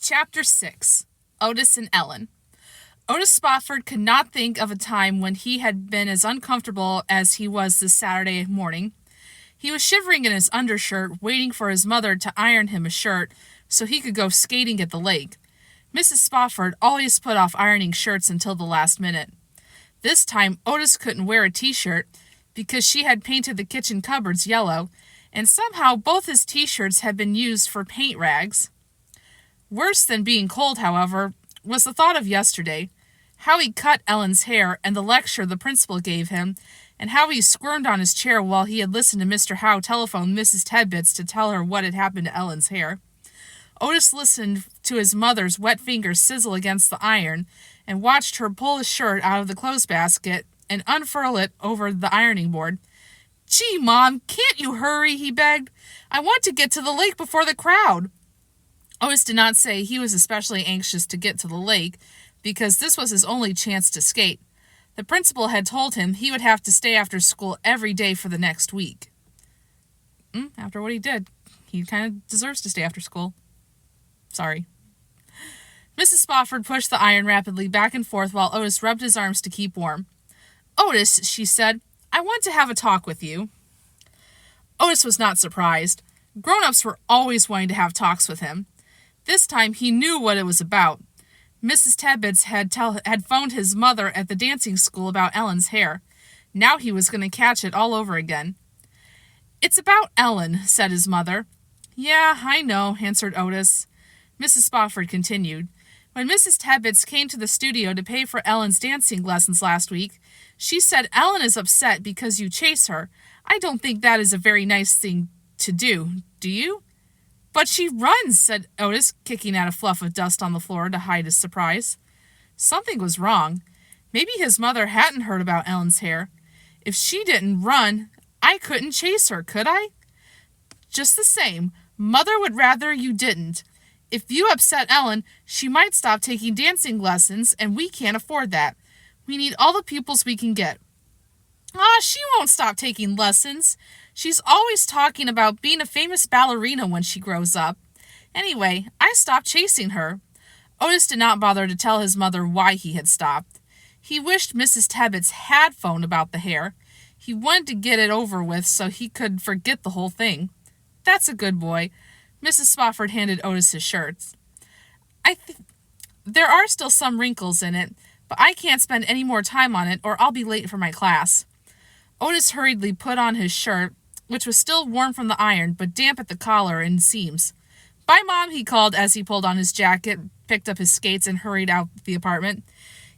Chapter 6. Otis and Ellen. Otis Spofford could not think of a time when he had been as uncomfortable as he was this Saturday morning. He was shivering in his undershirt, waiting for his mother to iron him a shirt so he could go skating at the lake. Mrs. Spofford always put off ironing shirts until the last minute. This time, Otis couldn't wear a t-shirt because she had painted the kitchen cupboards yellow, and somehow both his t-shirts had been used for paint rags. Worse than being cold, however, was the thought of yesterday, how he cut Ellen's hair and the lecture the principal gave him, and how he squirmed on his chair while he had listened to Mr. Howe telephone Mrs. Tedbits to tell her what had happened to Ellen's hair. Otis listened to his mother's wet fingers sizzle against the iron, and watched her pull his shirt out of the clothes basket and unfurl it over the ironing board. "Gee, Mom, can't you hurry?" he begged. "I want to get to the lake before the crowd." Otis did not say he was especially anxious to get to the lake, because this was his only chance to skate. The principal had told him he would have to stay after school every day for the next week. After what he did, he kind of deserves to stay after school. Sorry. Mrs. Spofford pushed the iron rapidly back and forth while Otis rubbed his arms to keep warm. "Otis," she said, "I want to have a talk with you." Otis was not surprised. Grown-ups were always wanting to have talks with him. This time he knew what it was about. Mrs. Tedbits had phoned his mother at the dancing school about Ellen's hair. Now he was going to catch it all over again. "It's about Ellen," said his mother. "Yeah, I know," answered Otis. Mrs. Spofford continued. "When Mrs. Tedbits came to the studio to pay for Ellen's dancing lessons last week, she said Ellen is upset because you chase her. I don't think that is a very nice thing to do you?" "But she runs," said Otis, kicking at a fluff of dust on the floor to hide his surprise. Something was wrong. Maybe his mother hadn't heard about Ellen's hair. If she didn't run, I couldn't chase her, could I? "Just the same, Mother would rather you didn't. If you upset Ellen, she might stop taking dancing lessons, and we can't afford that. We need all the pupils we can get." She won't stop taking lessons. She's always talking about being a famous ballerina when she grows up. Anyway, I stopped chasing her. Otis did not bother to tell his mother why he had stopped. He wished Mrs. Tedbits had phoned about the hair. He wanted to get it over with so he could forget the whole thing. "That's a good boy." Mrs. Spofford handed Otis his shirts. There are still some wrinkles in it, but I can't spend any more time on it or I'll be late for my class." Otis hurriedly put on his shirt, which was still warm from the iron, but damp at the collar and seams. "Bye, Mom," he called as he pulled on his jacket, picked up his skates, and hurried out the apartment.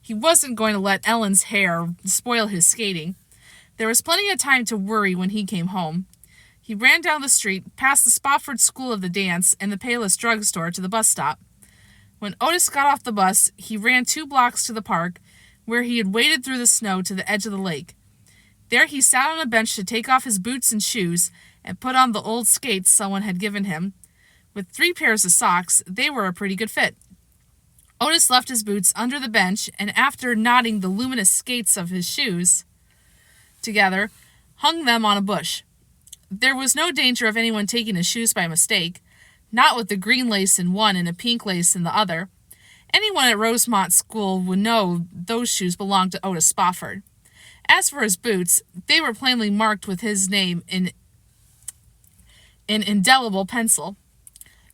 He wasn't going to let Ellen's hair spoil his skating. There was plenty of time to worry when he came home. He ran down the street, past the Spofford School of the Dance and the Payless drugstore to the bus stop. When Otis got off the bus, he ran 2 blocks to the park, where he had waded through the snow to the edge of the lake. There he sat on a bench to take off his boots and shoes and put on the old skates someone had given him. With 3 pairs of socks, they were a pretty good fit. Otis left his boots under the bench and, after knotting the luminous skates of his shoes together, hung them on a bush. There was no danger of anyone taking his shoes by mistake, not with the green lace in one and a pink lace in the other. Anyone at Rosemont School would know those shoes belonged to Otis Spofford. As for his boots, they were plainly marked with his name in indelible pencil.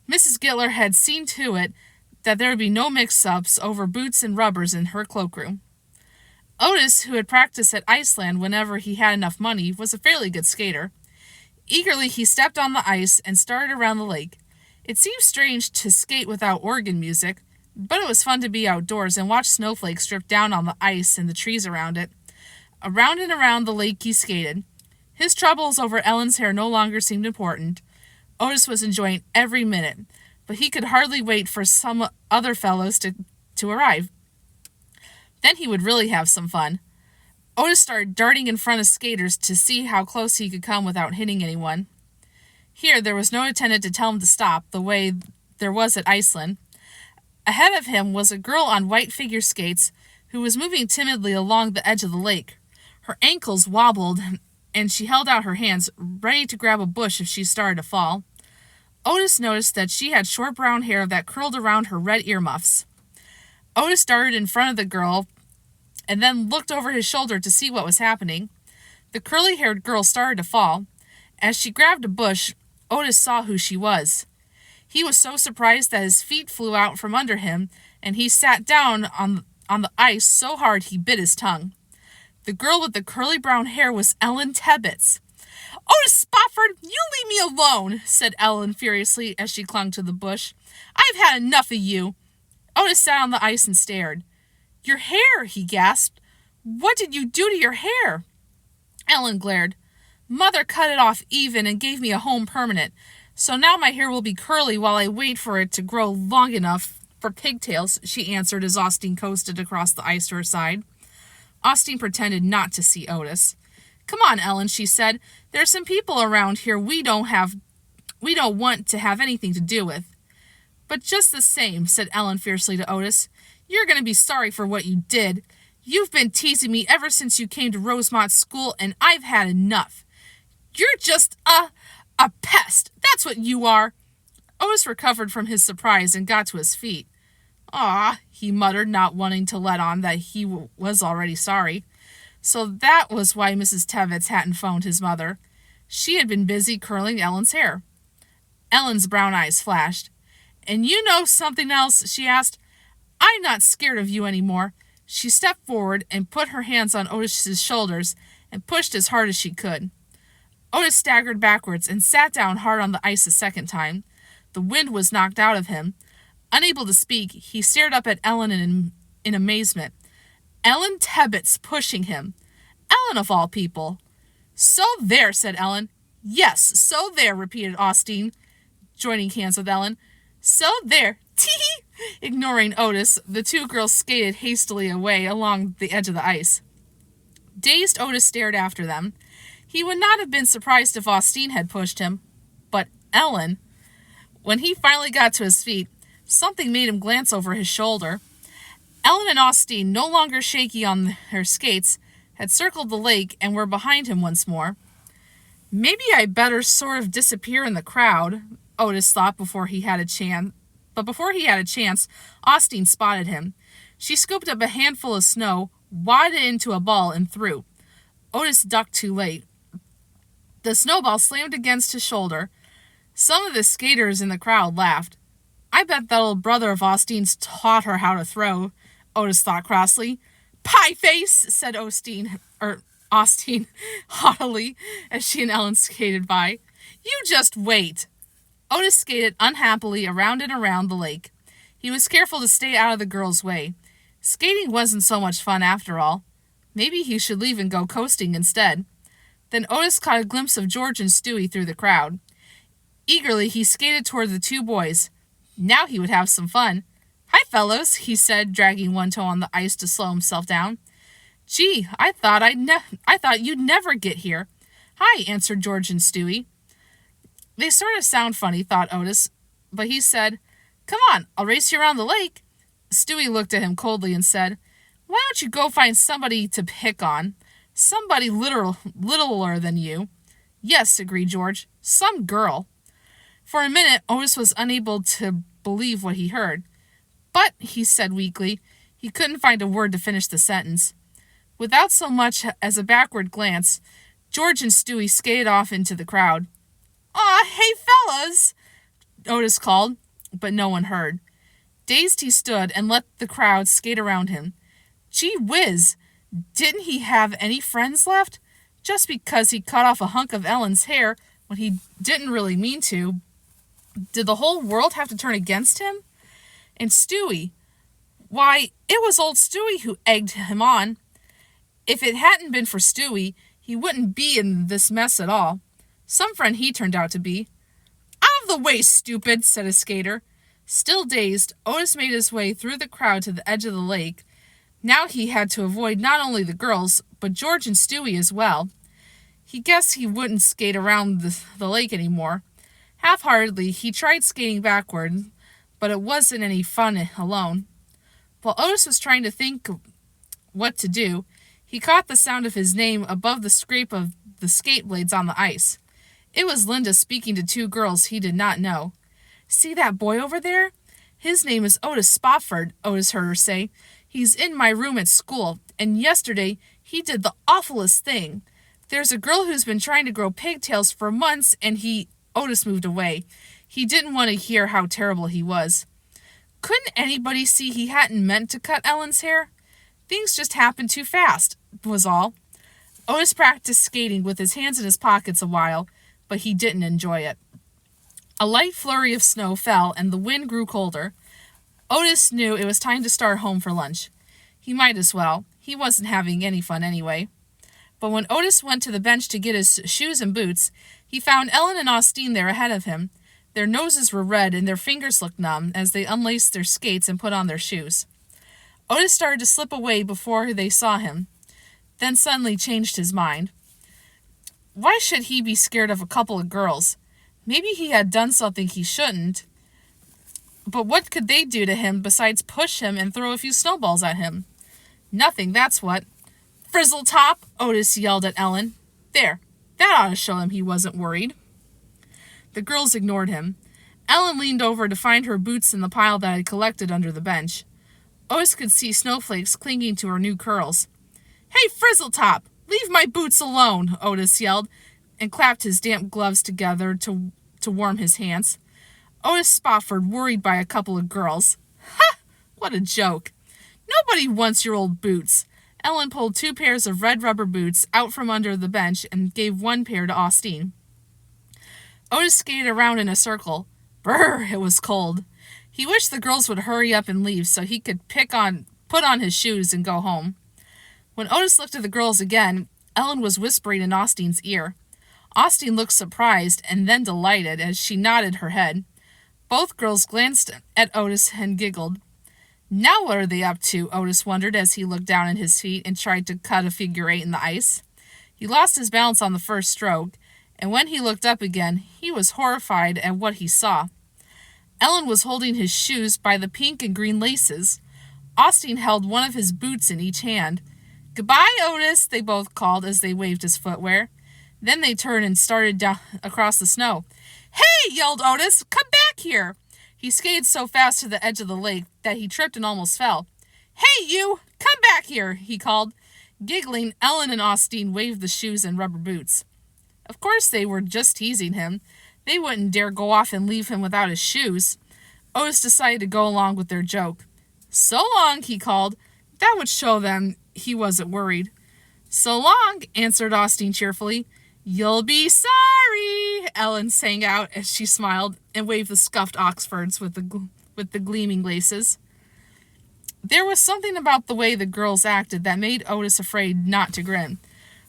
Mrs. Gittler had seen to it that there would be no mix-ups over boots and rubbers in her cloakroom. Otis, who had practiced at Iceland whenever he had enough money, was a fairly good skater. Eagerly he stepped on the ice and started around the lake. It seemed strange to skate without organ music, but it was fun to be outdoors and watch snowflakes drip down on the ice and the trees around it. Around and around the lake he skated. His troubles over Ellen's hair no longer seemed important. Otis was enjoying every minute, but he could hardly wait for some other fellows to arrive. Then he would really have some fun. Otis started darting in front of skaters to see how close he could come without hitting anyone. Here there was no attendant to tell him to stop, the way there was at Iceland. Ahead of him was a girl on white figure skates who was moving timidly along the edge of the lake. Her ankles wobbled, and she held out her hands, ready to grab a bush if she started to fall. Otis noticed that she had short brown hair that curled around her red earmuffs. Otis darted in front of the girl and then looked over his shoulder to see what was happening. The curly-haired girl started to fall. As she grabbed a bush, Otis saw who she was. He was so surprised that his feet flew out from under him, and he sat down on the ice so hard he bit his tongue. The girl with the curly brown hair was Ellen Tebbets. "Otis Spofford, you leave me alone," said Ellen furiously as she clung to the bush. "I've had enough of you." Otis sat on the ice and stared. "Your hair," he gasped. "What did you do to your hair?" Ellen glared. "Mother cut it off even and gave me a home permanent, so now my hair will be curly while I wait for it to grow long enough for pigtails," she answered as Austin coasted across the ice to her side. Austin pretended not to see Otis. "Come on, Ellen," she said. "There are some people around here we don't want to have anything to do with." "But just the same," said Ellen fiercely to Otis, "you're going to be sorry for what you did. You've been teasing me ever since you came to Rosemont School, and I've had enough. You're just a pest. That's what you are." Otis recovered from his surprise and got to his feet. "Aw," he muttered, not wanting to let on that he was already sorry. So that was why Mrs. Tebbets hadn't phoned his mother. She had been busy curling Ellen's hair. Ellen's brown eyes flashed. "And you know something else?" she asked. "I'm not scared of you anymore." She stepped forward and put her hands on Otis's shoulders and pushed as hard as she could. Otis staggered backwards and sat down hard on the ice a second time. The wind was knocked out of him. Unable to speak, he stared up at Ellen in amazement. Ellen Tebbets pushing him. Ellen of all people. "So there," said Ellen. "Yes, so there," repeated Austin, joining hands with Ellen. "So there. Tee-hee!" Ignoring Otis, the two girls skated hastily away along the edge of the ice. Dazed, Otis stared after them. He would not have been surprised if Austin had pushed him. But Ellen... When he finally got to his feet, something made him glance over his shoulder. Ellen and Austin, no longer shaky on their skates, had circled the lake and were behind him once more. "Maybe I better sort of disappear in the crowd," Otis thought before he had a chance. But before he had a chance, Austin spotted him. She scooped up a handful of snow, wadded it into a ball, and threw. Otis ducked too late. The snowball slammed against his shoulder. Some of the skaters in the crowd laughed. "I bet that old brother of Austin's taught her how to throw," Otis thought crossly. "Pie face," said Austin haughtily as she and Ellen skated by. "You just wait." Otis skated unhappily around and around the lake. He was careful to stay out of the girls' way. Skating wasn't so much fun after all. Maybe he should leave and go coasting instead. Then Otis caught a glimpse of George and Stewie through the crowd. Eagerly, he skated toward the two boys. Now he would have some fun. "Hi, fellows," he said, dragging one toe on the ice to slow himself down. "Gee, I thought you'd never get here." "Hi," answered George and Stewie. They sort of sound funny, thought Otis, but he said, "Come on, I'll race you around the lake." Stewie looked at him coldly and said, "Why don't you go find somebody to pick on? Somebody littler than you." "Yes," agreed George, "some girl." For a minute, Otis was unable to believe what he heard. "But," he said weakly, he couldn't find a word to finish the sentence. Without so much as a backward glance, George and Stewie skated off into the crowd. "Aw, hey, fellas!" Otis called, but no one heard. Dazed, he stood and let the crowd skate around him. Gee whiz! Didn't he have any friends left? Just because he cut off a hunk of Ellen's hair when he didn't really mean to, did the whole world have to turn against him? And Stewie, why, it was old Stewie who egged him on. If it hadn't been for Stewie, he wouldn't be in this mess at all. Some friend he turned out to be. "Out of the way, stupid," said a skater. Still dazed, Otis made his way through the crowd to the edge of the lake. Now he had to avoid not only the girls, but George and Stewie as well. He guessed he wouldn't skate around the lake anymore. Half-heartedly, he tried skating backward, but it wasn't any fun alone. While Otis was trying to think what to do, he caught the sound of his name above the scrape of the skate blades on the ice. It was Linda speaking to two girls he did not know. "See that boy over there? His name is Otis Spofford," Otis heard her say. "He's in my room at school, and yesterday he did the awfulest thing. There's a girl who's been trying to grow pigtails for months, and Otis moved away. He didn't want to hear how terrible he was. Couldn't anybody see he hadn't meant to cut Ellen's hair? Things just happened too fast, was all." Otis practiced skating with his hands in his pockets a while, but he didn't enjoy it. A light flurry of snow fell, and the wind grew colder. Otis knew it was time to start home for lunch. He might as well. He wasn't having any fun anyway. But when Otis went to the bench to get his shoes and boots, he found Ellen and Austin there ahead of him. Their noses were red and their fingers looked numb as they unlaced their skates and put on their shoes. Otis started to slip away before they saw him, then suddenly changed his mind. Why should he be scared of a couple of girls? Maybe he had done something he shouldn't. But what could they do to him besides push him and throw a few snowballs at him? Nothing, that's what. "Frizzletop!" Otis yelled at Ellen. There, that ought to show him he wasn't worried. The girls ignored him. Ellen leaned over to find her boots in the pile that had collected under the bench. Otis could see snowflakes clinging to her new curls. "Hey, Frizzletop! Leave my boots alone!" Otis yelled, and clapped his damp gloves together to warm his hands. Otis Spofford worried by a couple of girls. Ha! What a joke! Nobody wants your old boots. Ellen pulled 2 pairs of red rubber boots out from under the bench and gave 1 pair to Austin. Otis skated around in a circle. Brr, it was cold. He wished the girls would hurry up and leave so he could put on his shoes and go home. When Otis looked at the girls again, Ellen was whispering in Austin's ear. Austin looked surprised and then delighted as she nodded her head. Both girls glanced at Otis and giggled. Now what are they up to? Otis wondered as he looked down at his feet and tried to cut a figure 8 in the ice. He lost his balance on the first stroke, and when he looked up again, he was horrified at what he saw. Ellen was holding his shoes by the pink and green laces. Austin held one of his boots in each hand. "Goodbye, Otis," they both called as they waved his footwear. Then they turned and started down across the snow. "Hey!" yelled Otis. "Come back here!" He skated so fast to the edge of the lake that he tripped and almost fell. "Hey, you! Come back here!" he called. Giggling, Ellen and Austin waved the shoes and rubber boots. Of course they were just teasing him. They wouldn't dare go off and leave him without his shoes. Otis decided to go along with their joke. "So long," he called. That would show them he wasn't worried. "So long," answered Austin cheerfully. "You'll be sorry," Ellen sang out as she smiled and waved the scuffed Oxfords with the gleaming laces. There was something about the way the girls acted that made Otis afraid not to grin.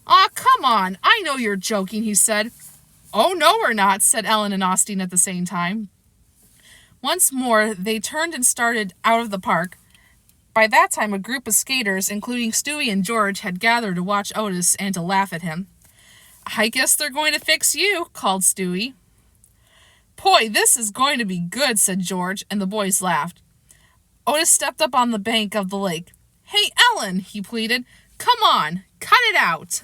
"Aw, come on, I know you're joking," he said. "Oh, no, we're not," said Ellen and Austin at the same time. Once more, they turned and started out of the park. By that time, a group of skaters, including Stewie and George, had gathered to watch Otis and to laugh at him. "I guess they're going to fix you," called Stewie. "Boy, this is going to be good," said George, and the boys laughed. Otis stepped up on the bank of the lake. "Hey, Ellen," he pleaded, "come on, cut it out."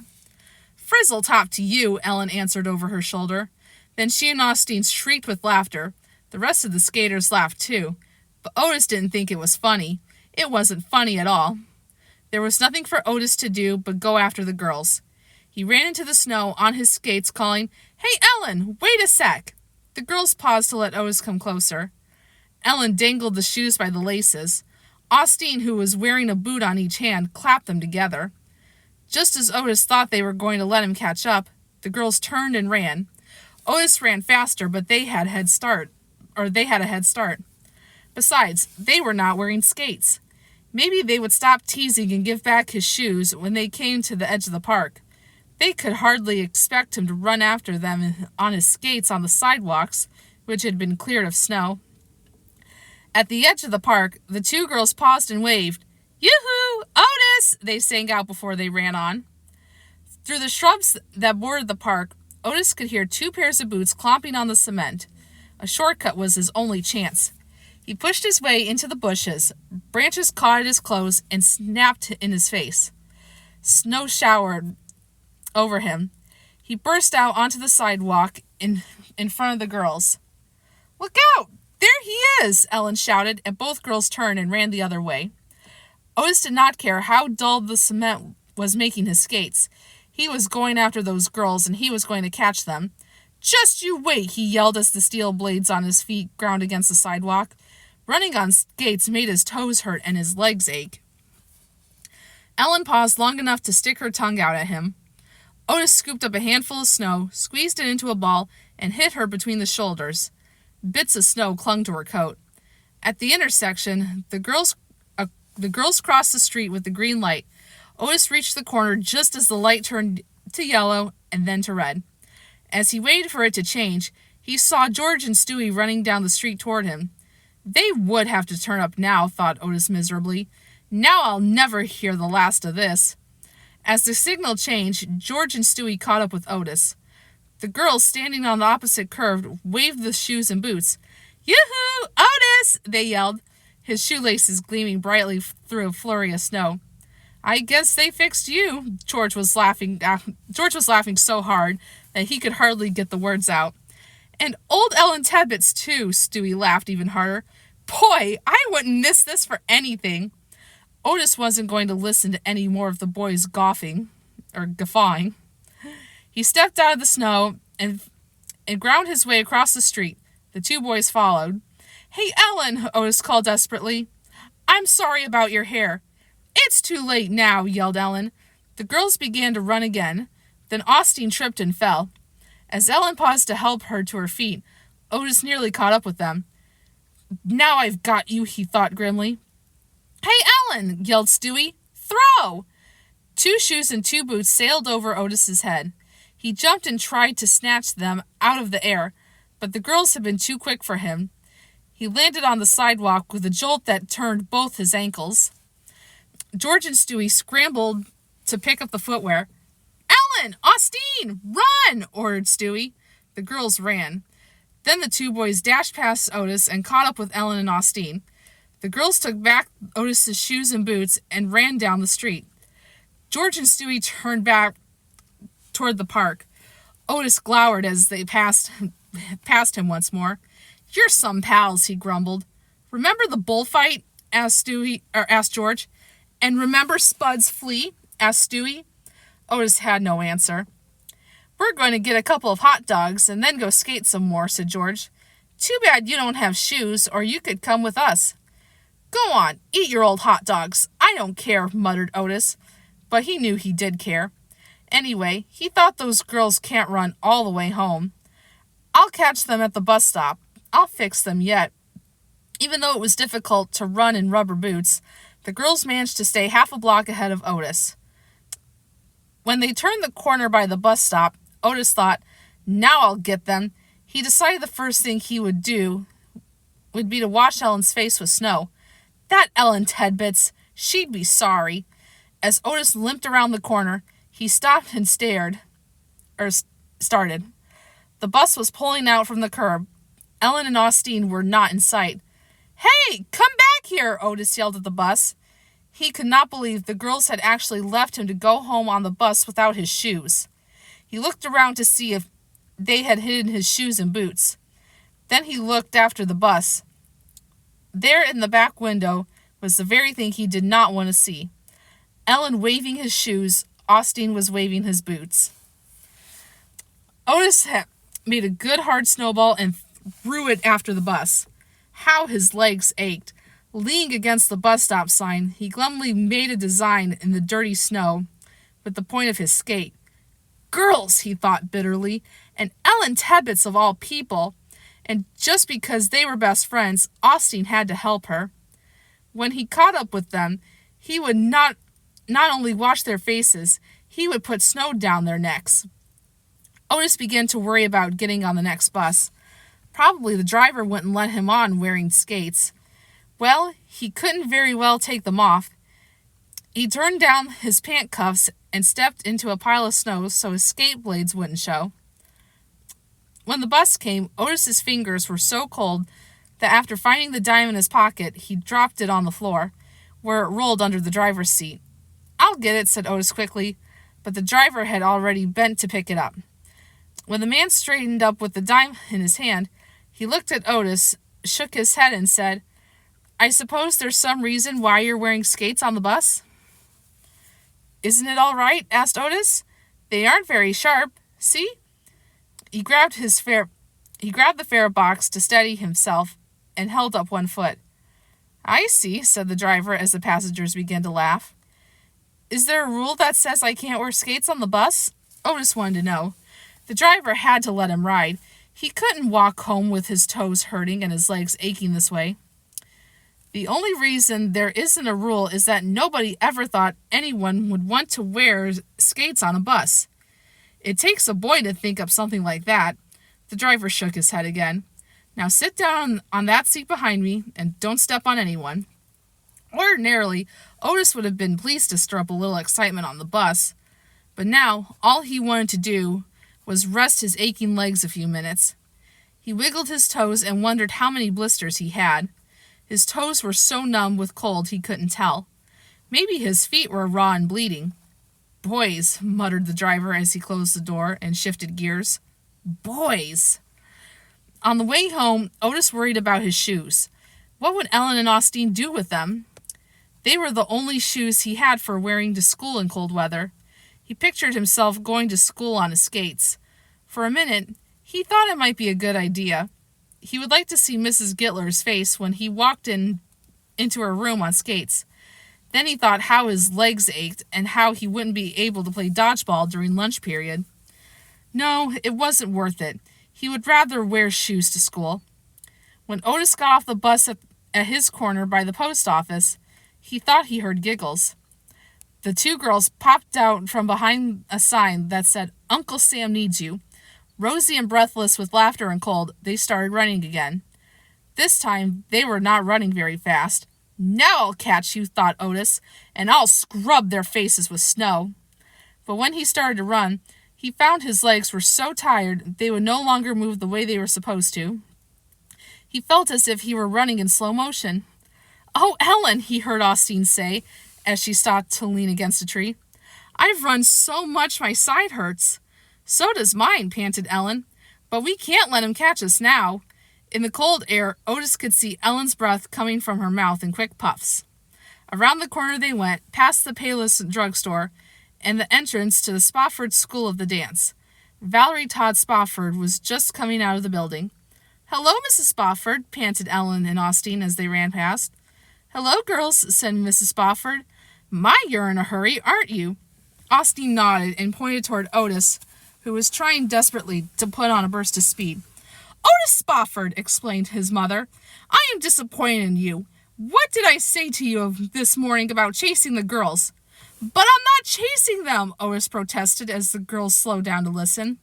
"Frizzletop to you," Ellen answered over her shoulder. Then she and Austin shrieked with laughter. The rest of the skaters laughed too, but Otis didn't think it was funny. It wasn't funny at all. There was nothing for Otis to do but go after the girls. He ran into the snow on his skates, calling, "Hey, Ellen, wait a sec." The girls paused to let Otis come closer. Ellen dangled the shoes by the laces. Austin, who was wearing a boot on each hand, clapped them together. Just as Otis thought they were going to let him catch up, the girls turned and ran. Otis ran faster, but they had a head start. Besides, they were not wearing skates. Maybe they would stop teasing and give back his shoes when they came to the edge of the park. They could hardly expect him to run after them on his skates on the sidewalks, which had been cleared of snow. At the edge of the park, the 2 girls paused and waved. "Yoo-hoo! Otis!" they sang out before they ran on. Through the shrubs that bordered the park, Otis could hear 2 pairs of boots clomping on the cement. A shortcut was his only chance. He pushed his way into the bushes. Branches caught at his clothes and snapped in his face. Snow showered over him. He burst out onto the sidewalk in front of the girls. "Look out! There he is, Ellen shouted, and both girls turned and ran the other way. Otis did not care how dull the cement was making his skates. He was going after those girls, and he was going to catch them. Just you wait, he yelled as the steel blades on his feet ground against the sidewalk. Running on skates made his toes hurt and his legs ache. Ellen paused long enough to stick her tongue out at him. Otis scooped up a handful of snow, squeezed it into a ball, and hit her between the shoulders. Bits of snow clung to her coat. At the intersection, the girls crossed the street with the green light. Otis reached the corner just as the light turned to yellow and then to red. As he waited for it to change, he saw George and Stewie running down the street toward him. They would have to turn up now, thought Otis miserably. Now I'll never hear the last of this. As the signal changed, George and Stewie caught up with Otis. The girls, standing on the opposite curve, waved the shoes and boots. Yoo-hoo! Otis! They yelled, his shoelaces gleaming brightly through a flurry of snow. I guess they fixed you. George was laughing so hard that he could hardly get the words out. And old Ellen Tebbets, too, Stewie laughed even harder. Boy, I wouldn't miss this for anything. Otis wasn't going to listen to any more of the boys guffawing. He stepped out of the snow and ground his way across the street. The two boys followed. Hey, Ellen, Otis called desperately. I'm sorry about your hair. It's too late now, yelled Ellen. The girls began to run again. Then Austin tripped and fell. As Ellen paused to help her to her feet, Otis nearly caught up with them. Now I've got you, he thought grimly. Hey, Ellen, yelled Stewie. Throw! 2 shoes and 2 boots sailed over Otis's head. He jumped and tried to snatch them out of the air, but the girls had been too quick for him. He landed on the sidewalk with a jolt that turned both his ankles. George and Stewie scrambled to pick up the footwear. Ellen! Austin! Run! Ordered Stewie. The girls ran. Then the 2 boys dashed past Otis and caught up with Ellen and Austin. The girls took back Otis's shoes and boots and ran down the street. George and Stewie turned back toward the park. Otis glowered as they passed him once more. You're some pals, he grumbled. Remember the bullfight? Asked George. And remember Spud's flea? Asked Stewie. Otis had no answer. We're going to get a couple of hot dogs and then go skate some more, said George. Too bad you don't have shoes, or you could come with us. Go on, eat your old hot dogs. I don't care, muttered Otis. But he knew he did care. Anyway, he thought those girls can't run all the way home. I'll catch them at the bus stop. I'll fix them yet. Even though it was difficult to run in rubber boots, the girls managed to stay half a block ahead of Otis. When they turned the corner by the bus stop, Otis thought, now I'll get them. He decided the first thing he would do would be to wash Ellen's face with snow. That Ellen Tedbits, she'd be sorry. As Otis limped around the corner, he stopped and started. The bus was pulling out from the curb. Ellen and Austin were not in sight. Hey, come back here, Otis yelled at the bus. He could not believe the girls had actually left him to go home on the bus without his shoes. He looked around to see if they had hidden his shoes and boots. Then he looked after the bus. There in the back window was the very thing he did not want to see. Ellen waving his shoes, Austin was waving his boots. Otis had made a good hard snowball and threw it after the bus. How his legs ached. Leaning against the bus stop sign, he glumly made a design in the dirty snow with the point of his skate. Girls, he thought bitterly, and Ellen Tebbets of all people. And just because they were best friends, Austin had to help her. When he caught up with them, he would not only wash their faces, he would put snow down their necks. Otis began to worry about getting on the next bus. Probably the driver wouldn't let him on wearing skates. Well, he couldn't very well take them off. He turned down his pant cuffs and stepped into a pile of snow so his skate blades wouldn't show. When the bus came, Otis's fingers were so cold that after finding the dime in his pocket, he dropped it on the floor, where it rolled under the driver's seat. I'll get it, said Otis quickly, but the driver had already bent to pick it up. When the man straightened up with the dime in his hand, he looked at Otis shook his head and said, I suppose there's some reason why you're wearing skates on the bus? Isn't it all right? Asked Otis. They aren't very sharp. See? He grabbed the fare box to steady himself and held up one foot. I see, said the driver as the passengers began to laugh. Is there a rule that says I can't wear skates on the bus? Otis wanted to know. The driver had to let him ride. He couldn't walk home with his toes hurting and his legs aching this way. The only reason there isn't a rule is that nobody ever thought anyone would want to wear skates on a bus. It takes a boy to think up something like that. The driver shook his head again. Now sit down on that seat behind me and don't step on anyone. Ordinarily, Otis would have been pleased to stir up a little excitement on the bus, but now all he wanted to do was rest his aching legs a few minutes. He wiggled his toes and wondered how many blisters he had. His toes were so numb with cold he couldn't tell. Maybe his feet were raw and bleeding. Boys, muttered the driver as he closed the door and shifted gears. Boys! On the way home, Otis worried about his shoes. What would Ellen and Austin do with them? They were the only shoes he had for wearing to school in cold weather. He pictured himself going to school on his skates. For a minute, he thought it might be a good idea. He would like to see Mrs. Gittler's face when he walked into her room on skates. Then he thought how his legs ached and how he wouldn't be able to play dodgeball during lunch period. No, it wasn't worth it. He would rather wear shoes to school. When Otis got off the bus at his corner by the post office, he thought he heard giggles. The two girls popped out from behind a sign that said, Uncle Sam needs you. Rosy and breathless with laughter and cold, they started running again. This time, they were not running very fast. Now I'll catch you, thought Otis, and I'll scrub their faces with snow. But when he started to run, he found his legs were so tired they would no longer move the way they were supposed to. He felt as if he were running in slow motion. Oh, Ellen, he heard Austin say, as she stopped to lean against a tree. I've run so much my side hurts. So does mine, panted Ellen. But we can't let him catch us now. In the cold air, Otis could see Ellen's breath coming from her mouth in quick puffs. Around the corner they went, past the Payless drugstore, and the entrance to the Spofford School of the Dance. Valerie Todd Spofford was just coming out of the building. Hello, Mrs. Spofford, panted Ellen and Austin as they ran past. Hello, girls, said Mrs. Spofford. My, you're in a hurry, aren't you? Austin nodded and pointed toward Otis, who was trying desperately to put on a burst of speed. Otis Spofford, explained his mother, I am disappointed in you. What did I say to you this morning about chasing the girls? But I'm not chasing them, Otis protested as the girls slowed down to listen.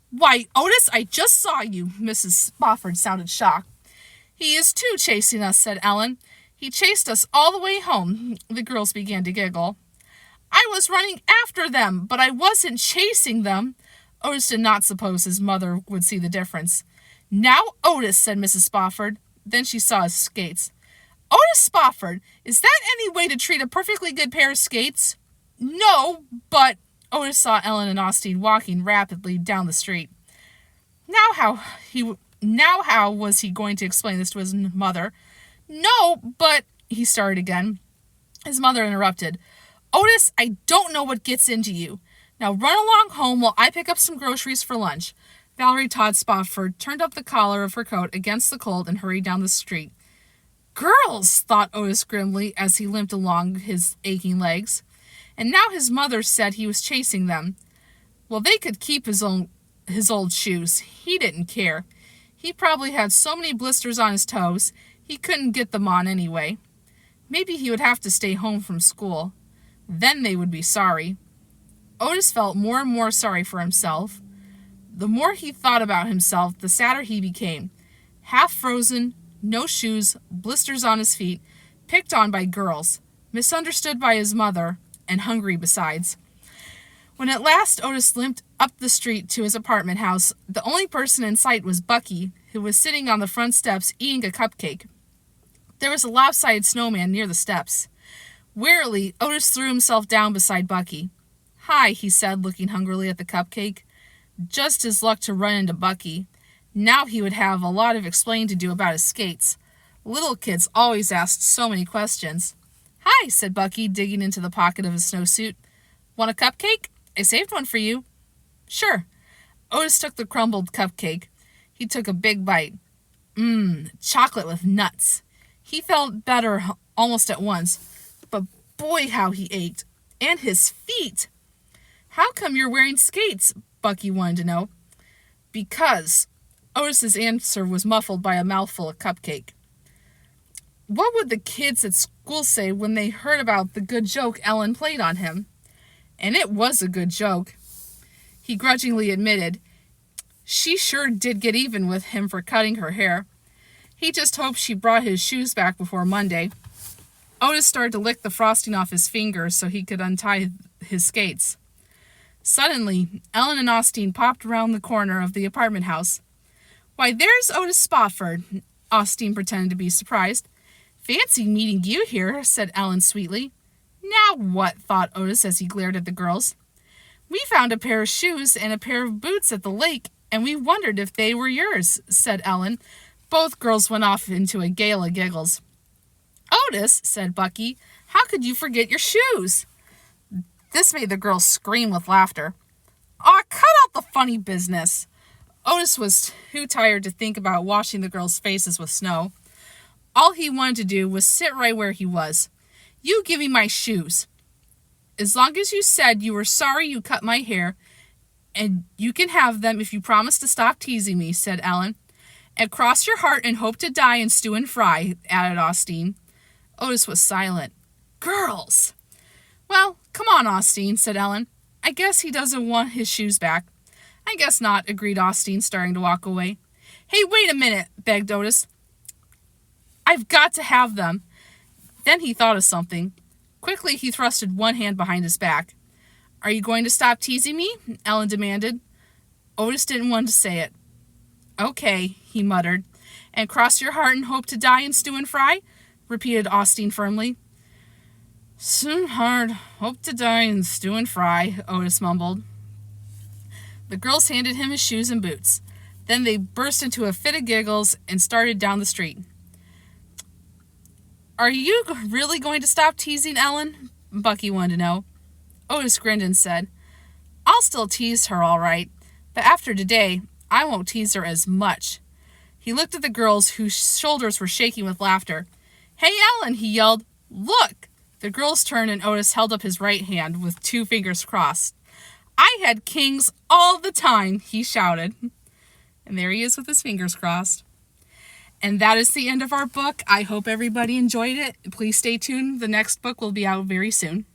Why, Otis, I just saw you, Mrs. Spofford sounded shocked. He is too chasing us, said Ellen. He chased us all the way home. The girls began to giggle. I was running after them, but I wasn't chasing them. Otis did not suppose his mother would see the difference. Now, Otis, said Mrs. Spofford. Then she saw his skates. Otis Spofford, is that any way to treat a perfectly good pair of skates? No, but... Otis saw Ellen and Austin walking rapidly down the street. Now how was he going to explain this to his mother? No, but... He started again. His mother interrupted. Otis, I don't know what gets into you. Now run along home while I pick up some groceries for lunch. Valerie Todd Spofford turned up the collar of her coat against the cold and hurried down the street. Girls, thought Otis grimly as he limped along his aching legs. And now his mother said he was chasing them. Well, they could keep his old shoes. He didn't care. He probably had so many blisters on his toes, he couldn't get them on anyway. Maybe he would have to stay home from school. Then they would be sorry. Otis felt more and more sorry for himself. The more he thought about himself, the sadder he became. Half frozen, no shoes, blisters on his feet, picked on by girls, misunderstood by his mother, and hungry besides. When at last Otis limped up the street to his apartment house, the only person in sight was Bucky, who was sitting on the front steps eating a cupcake. There was a lopsided snowman near the steps. Wearily, Otis threw himself down beside Bucky. Hi, he said, looking hungrily at the cupcake. Just his luck to run into Bucky. Now he would have a lot of explaining to do about his skates. Little kids always asked so many questions. "Hi," said Bucky, digging into the pocket of his snowsuit. "Want a cupcake? I saved one for you." "Sure." Otis took the crumbled cupcake. He took a big bite. Chocolate with nuts. He felt better almost at once, but boy how he ached. And his feet! "How come you're wearing skates?" Bucky wanted to know. "Because." Otis's answer was muffled by a mouthful of cupcake. What would the kids at school say when they heard about the good joke Ellen played on him? And it was a good joke. He grudgingly admitted. She sure did get even with him for cutting her hair. He just hoped she brought his shoes back before Monday. Otis started to lick the frosting off his fingers so he could untie his skates. Suddenly, Ellen and Austin popped around the corner of the apartment house. "Why, there's Otis Spofford." Austin pretended to be surprised. "Fancy meeting you here," said Ellen sweetly. "Now what?" thought Otis as he glared at the girls. "We found a pair of shoes and a pair of boots at the lake, and we wondered if they were yours," said Ellen. Both girls went off into a gale of giggles. "Otis," said Bucky, "how could you forget your shoes?" This made the girls scream with laughter. "Aw, cut out the funny business." Otis was too tired to think about washing the girls' faces with snow. All he wanted to do was sit right where he was. "You give me my shoes." "As long as you said you were sorry you cut my hair, and you can have them if you promise to stop teasing me," said Ellen. "And cross your heart and hope to die and stew and fry," added Austin. Otis was silent. "Girls!" "Well, come on, Austin," said Ellen. "I guess he doesn't want his shoes back." "I guess not," agreed Austin, starting to walk away. "Hey, wait a minute," begged Otis. "I've got to have them." Then he thought of something. Quickly, he thrusted one hand behind his back. "Are you going to stop teasing me?" Ellen demanded. Otis didn't want to say it. "Okay," he muttered. "And cross your heart and hope to die and stew and fry?" repeated Austin firmly. "Soon hard, hope to die and stew and fry," Otis mumbled. The girls handed him his shoes and boots. Then they burst into a fit of giggles and started down the street. "Are you really going to stop teasing Ellen?" Bucky wanted to know. Otis grinned and said, "I'll still tease her all right, but after today, I won't tease her as much." He looked at the girls whose shoulders were shaking with laughter. "Hey, Ellen," he yelled. "Look!" The girls turned and Otis held up his right hand with 2 fingers crossed. "I had kings all the time," he shouted. And there he is with his fingers crossed. And that is the end of our book. I hope everybody enjoyed it. Please stay tuned. The next book will be out very soon.